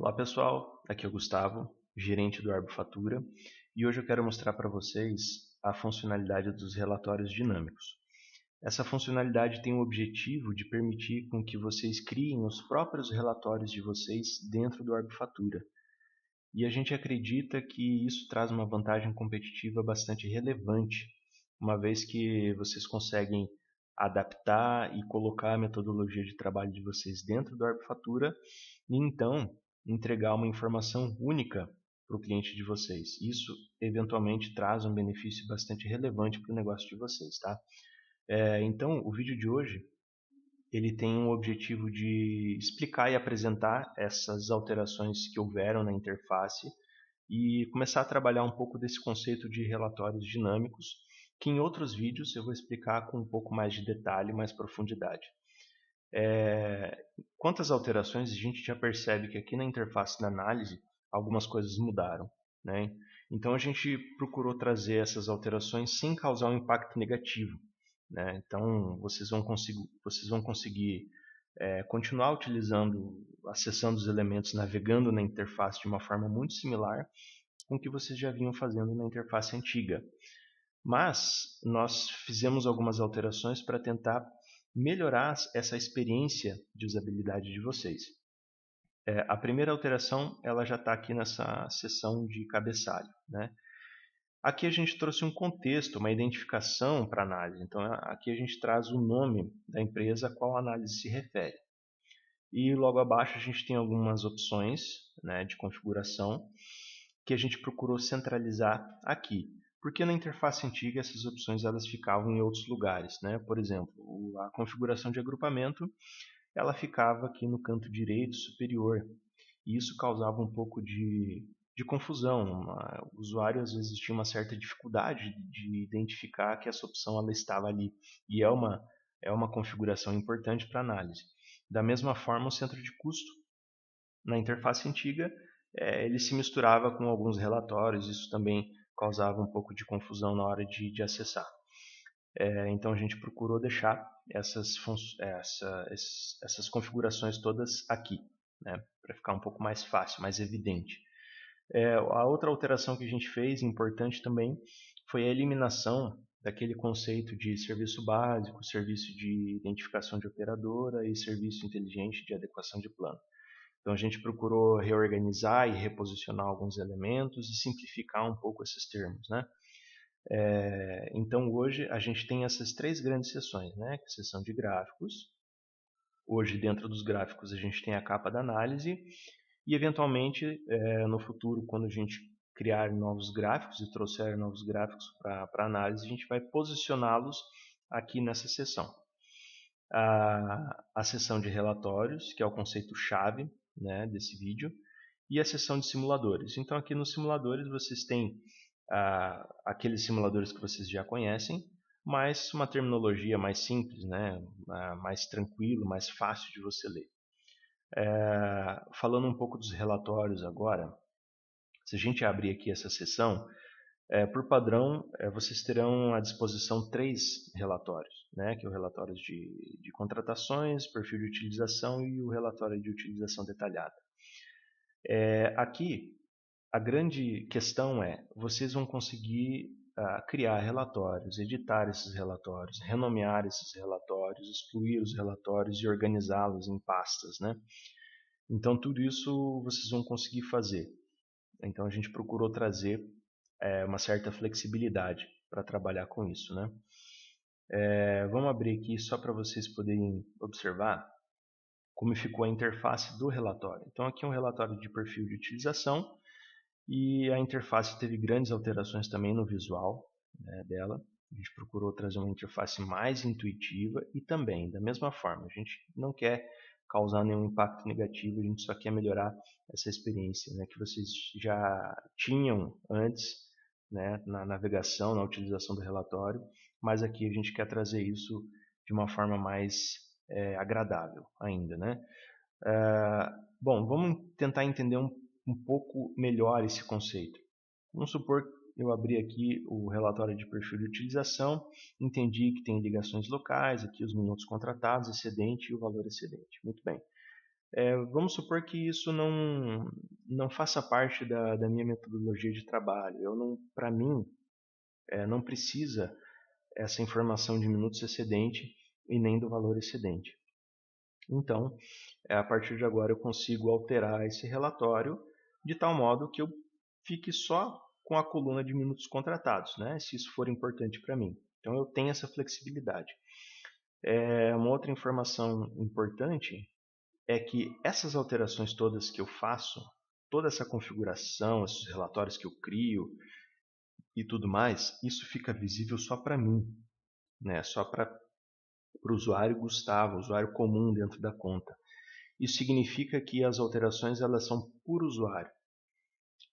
Olá pessoal, aqui é o Gustavo, gerente do Arbofatura, e hoje eu quero mostrar para vocês a funcionalidade dos relatórios dinâmicos. Essa funcionalidade tem o objetivo de permitir com que vocês criem os próprios relatórios de vocês dentro do Arbofatura. E a gente acredita que isso traz uma vantagem competitiva bastante relevante, uma vez que vocês conseguem adaptar e colocar a metodologia de trabalho de vocês dentro do Arbofatura e então entregar uma informação única para o cliente de vocês. Isso eventualmente traz um benefício bastante relevante para o negócio de vocês, tá? Então, o vídeo de hoje ele tem o objetivo de explicar e apresentar essas alterações que houveram na interface e começar a trabalhar um pouco desse conceito de relatórios dinâmicos, que em outros vídeos eu vou explicar com um pouco mais de detalhe, mais profundidade. Quanto às alterações, a gente já percebe que aqui na interface da análise algumas coisas mudaram, né? Então a gente procurou trazer essas alterações sem causar um impacto negativo, né? Então vocês vão conseguir continuar utilizando, acessando os elementos, navegando na interface de uma forma muito similar com o que vocês já vinham fazendo na interface antiga. Mas nós fizemos algumas alterações para tentar melhorar essa experiência de usabilidade de vocês. A primeira alteração ela já está aqui nessa seção de cabeçalho, né? Aqui a gente trouxe um contexto, uma identificação para a análise. Então aqui a gente traz o nome da empresa a qual a análise se refere. E logo abaixo a gente tem algumas opções, né, de configuração que a gente procurou centralizar aqui. Porque na interface antiga essas opções elas ficavam em outros lugares, né? Por exemplo, a configuração de agrupamento ela ficava aqui no canto direito superior e isso causava um pouco de confusão. O usuário às vezes tinha uma certa dificuldade de identificar que essa opção ela estava ali e é uma configuração importante para análise. Da mesma forma, o centro de custo na interface antiga ele se misturava com alguns relatórios, isso também causava um pouco de confusão na hora de acessar. Então a gente procurou deixar essas configurações todas aqui, né, para ficar um pouco mais fácil, mais evidente. A outra alteração que a gente fez, importante também, foi a eliminação daquele conceito de serviço básico, serviço de identificação de operadora e serviço inteligente de adequação de plano. Então a gente procurou reorganizar e reposicionar alguns elementos e simplificar um pouco esses termos, né? Então hoje a gente tem essas três grandes seções, né? A seção de gráficos. Hoje dentro dos gráficos a gente tem a capa da análise e eventualmente no futuro quando a gente criar novos gráficos e trouxer novos gráficos para análise, a gente vai posicioná-los aqui nessa seção. A seção de relatórios, que é o conceito-chave, né, desse vídeo, e a seção de simuladores. Então aqui nos simuladores vocês têm aqueles simuladores que vocês já conhecem, mas uma terminologia mais simples, né, mais tranquilo, mais fácil de você ler. Falando um pouco dos relatórios agora, se a gente abrir aqui essa seção, por padrão, vocês terão à disposição três relatórios, né, que é o relatório de contratações, perfil de utilização e o relatório de utilização detalhada. Aqui, a grande questão é, vocês vão conseguir criar relatórios, editar esses relatórios, renomear esses relatórios, excluir os relatórios e organizá-los em pastas, né? Então, tudo isso vocês vão conseguir fazer. Então, a gente procurou trazer uma certa flexibilidade para trabalhar com isso, né? Vamos abrir aqui só para vocês poderem observar como ficou a interface do relatório. Então, aqui é um relatório de perfil de utilização e a interface teve grandes alterações também no visual, né, dela. A gente procurou trazer uma interface mais intuitiva e também, da mesma forma, a gente não quer causar nenhum impacto negativo, a gente só quer melhorar essa experiência, né, que vocês já tinham antes, né, na navegação, na utilização do relatório, mas aqui a gente quer trazer isso de uma forma mais agradável ainda, né? Bom, vamos tentar entender um pouco melhor esse conceito. Vamos supor que eu abri aqui o relatório de perfil de utilização, entendi que tem ligações locais, aqui os minutos contratados, excedente e o valor excedente. Muito bem. Vamos supor que isso não faça parte da minha metodologia de trabalho. Eu não, para mim, não precisa essa informação de minutos excedente e nem do valor excedente. Então, a partir de agora eu consigo alterar esse relatório de tal modo que eu fique só com a coluna de minutos contratados, né? Se isso for importante para mim. Então eu tenho essa flexibilidade. Uma outra informação importante é que essas alterações todas que eu faço, toda essa configuração, esses relatórios que eu crio e tudo mais, isso fica visível só para mim, né? Só para o usuário Gustavo, usuário comum dentro da conta. Isso significa que as alterações elas são por usuário.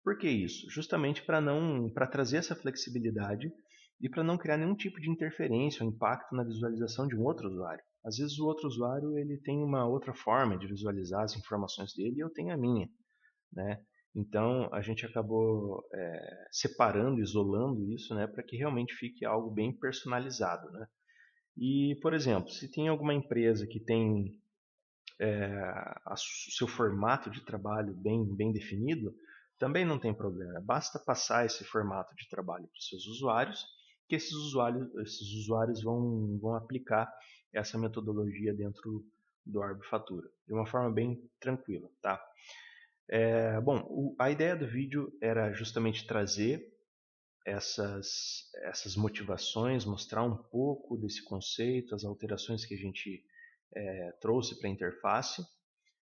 Por que isso? Justamente para trazer essa flexibilidade e para não criar nenhum tipo de interferência ou impacto na visualização de um outro usuário. Às vezes o outro usuário ele tem uma outra forma de visualizar as informações dele e eu tenho a minha, né? Então a gente acabou separando, isolando isso, né, para que realmente fique algo bem personalizado, né? E, por exemplo, se tem alguma empresa que tem o seu formato de trabalho bem definido, também não tem problema. Basta passar esse formato de trabalho para os seus usuários, que esses usuários vão aplicar essa metodologia dentro do Arbifatura, de uma forma bem tranquila. Tá? Bom, a ideia do vídeo era justamente trazer essas motivações, mostrar um pouco desse conceito, as alterações que a gente trouxe para a interface.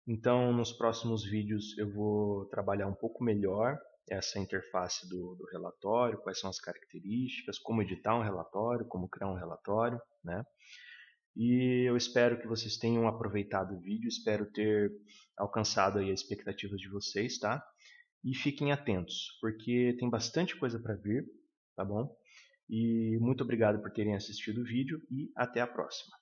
Então, nos próximos vídeos eu vou trabalhar um pouco melhor essa interface do relatório, quais são as características, como editar um relatório, como criar um relatório, né? E eu espero que vocês tenham aproveitado o vídeo, espero ter alcançado aí as expectativas de vocês, tá? E fiquem atentos, porque tem bastante coisa para vir, tá bom? E muito obrigado por terem assistido o vídeo e até a próxima.